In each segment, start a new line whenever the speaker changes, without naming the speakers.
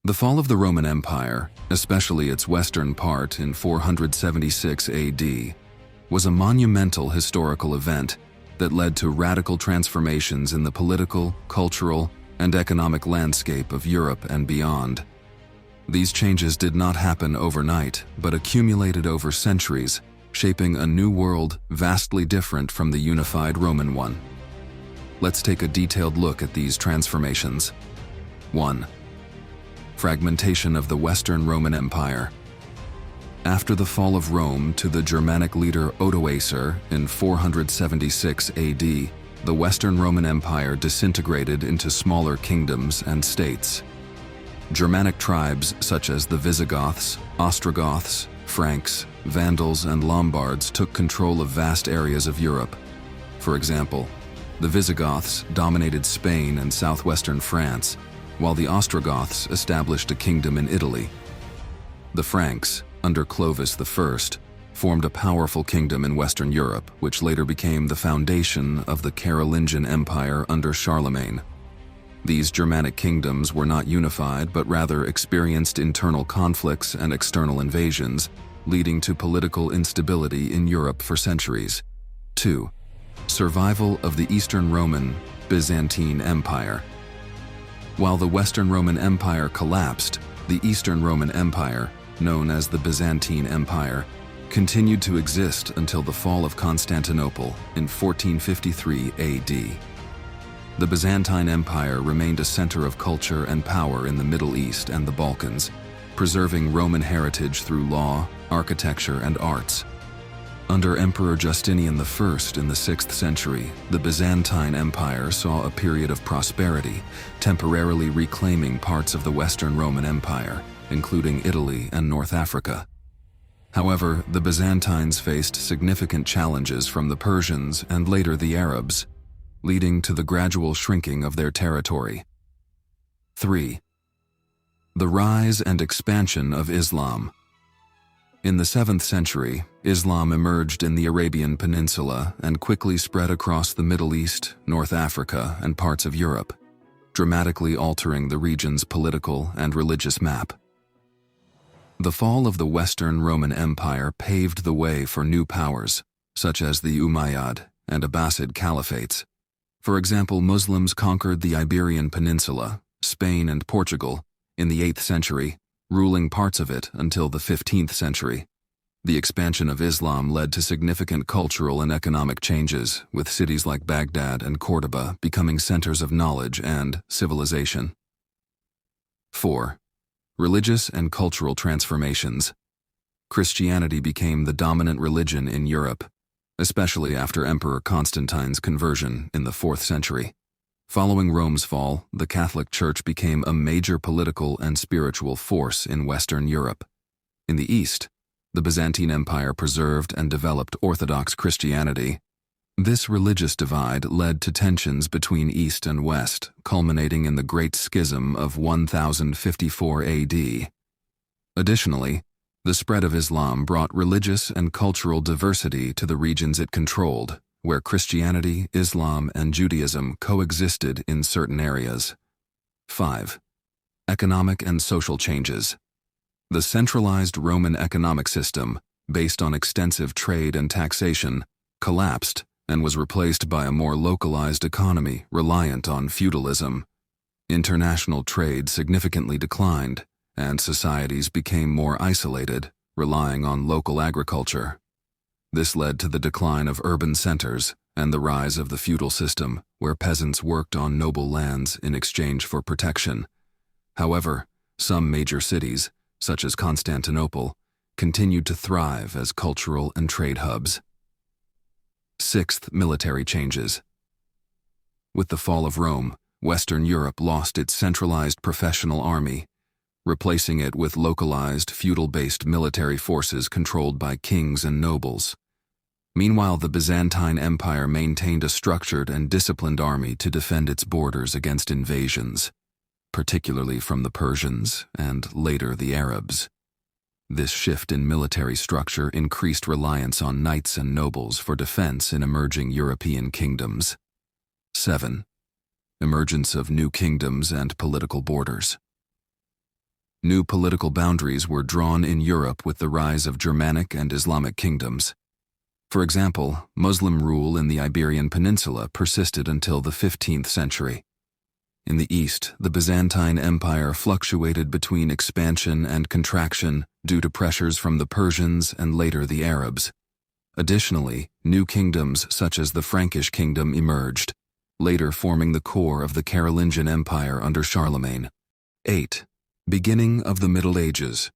The fall of the Roman Empire, especially its western part in 476 AD, was a monumental historical event that led to radical transformations in the political, cultural, and economic landscape of Europe and beyond. These changes did not happen overnight, but accumulated over centuries, shaping a new world vastly different from the unified Roman one. Let's take a detailed look at these transformations. 1. Fragmentation of the Western Roman Empire. After the fall of Rome to the Germanic leader Odoacer in 476 AD, the Western Roman Empire disintegrated into smaller kingdoms and states. Germanic tribes such as the Visigoths, Ostrogoths, Franks, Vandals, and Lombards took control of vast areas of Europe. For example, the Visigoths dominated Spain and southwestern France, while the Ostrogoths established a kingdom in Italy. The Franks, under Clovis I, formed a powerful kingdom in Western Europe, which later became the foundation of the Carolingian Empire under Charlemagne. These Germanic kingdoms were not unified, but rather experienced internal conflicts and external invasions, leading to political instability in Europe for centuries. 2. Survival of the Eastern Roman Byzantine Empire. While the Western Roman Empire collapsed, the Eastern Roman Empire, known as the Byzantine Empire, continued to exist until the fall of Constantinople in 1453 AD. The Byzantine Empire remained a center of culture and power in the Middle East and the Balkans, preserving Roman heritage through law, architecture, and arts. Under Emperor Justinian I in the 6th century, the Byzantine Empire saw a period of prosperity, temporarily reclaiming parts of the Western Roman Empire, including Italy and North Africa. However, the Byzantines faced significant challenges from the Persians and later the Arabs, leading to the gradual shrinking of their territory. 3. The rise and expansion of Islam. In the 7th century, Islam emerged in the Arabian Peninsula and quickly spread across the Middle East, North Africa, and parts of Europe, dramatically altering the region's political and religious map. The fall of the Western Roman Empire paved the way for new powers, such as the Umayyad and Abbasid caliphates. For example, Muslims conquered the Iberian Peninsula, Spain, and Portugal in the 8th century, ruling parts of it until the 15th century. The expansion of Islam led to significant cultural and economic changes, with cities like Baghdad and Cordoba becoming centers of knowledge and civilization. 4. Religious and cultural transformations. Christianity became the dominant religion in Europe, especially after Emperor Constantine's conversion in the 4th century. Following Rome's fall, the Catholic Church became a major political and spiritual force in Western Europe. In the East, the Byzantine Empire preserved and developed Orthodox Christianity. This religious divide led to tensions between East and West, culminating in the Great Schism of 1054 AD. Additionally, the spread of Islam brought religious and cultural diversity to the regions it controlled, where Christianity, Islam, and Judaism coexisted in certain areas. 5. Economic and social changes. The centralized Roman economic system, based on extensive trade and taxation, collapsed and was replaced by a more localized economy reliant on feudalism. International trade significantly declined, and societies became more isolated, relying on local agriculture. This led to the decline of urban centers and the rise of the feudal system, where peasants worked on noble lands in exchange for protection. However, some major cities, such as Constantinople, continued to thrive as cultural and trade hubs. 6th, military changes. With the fall of Rome, Western Europe lost its centralized professional army, replacing it with localized, feudal-based military forces controlled by kings and nobles. Meanwhile, the Byzantine Empire maintained a structured and disciplined army to defend its borders against invasions, particularly from the Persians and later the Arabs. This shift in military structure increased reliance on knights and nobles for defense in emerging European kingdoms. 7. Emergence of new kingdoms and political borders. New political boundaries were drawn in Europe with the rise of Germanic and Islamic kingdoms. For example, Muslim rule in the Iberian Peninsula persisted until the 15th century. In the east, the Byzantine Empire fluctuated between expansion and contraction due to pressures from the Persians and later the Arabs. Additionally, new kingdoms such as the Frankish Kingdom emerged, later forming the core of the Carolingian Empire under Charlemagne. 8. Beginning of the Middle Ages.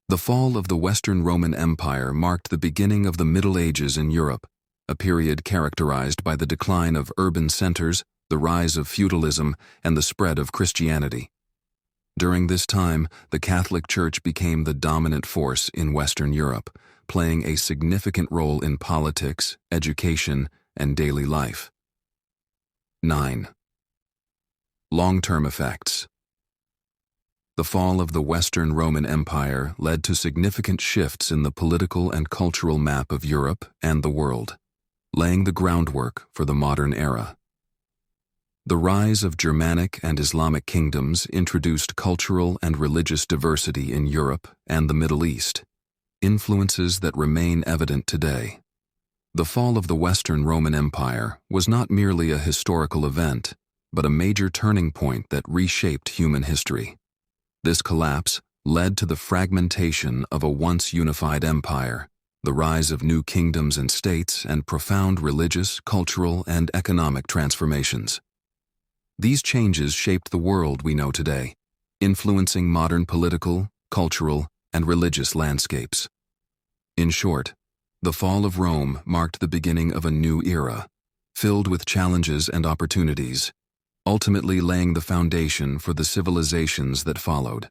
The fall of the Western Roman Empire marked the beginning of the Middle Ages in Europe, a period characterized by the decline of urban centers, the rise of feudalism, and the spread of Christianity. During this time, the Catholic Church became the dominant force in Western Europe, playing a significant role in politics, education, and daily life. 9. Long-term effects. The fall of the Western Roman Empire led to significant shifts in the political and cultural map of Europe and the world, laying the groundwork for the modern era. The rise of Germanic and Islamic kingdoms introduced cultural and religious diversity in Europe and the Middle East, influences that remain evident today. The fall of the Western Roman Empire was not merely a historical event, but a major turning point that reshaped human history. This collapse led to the fragmentation of a once unified empire, the rise of new kingdoms and states, and profound religious, cultural, and economic transformations. These changes shaped the world we know today, influencing modern political, cultural, and religious landscapes. In short, the fall of Rome marked the beginning of a new era, filled with challenges and opportunities, ultimately laying the foundation for the civilizations that followed.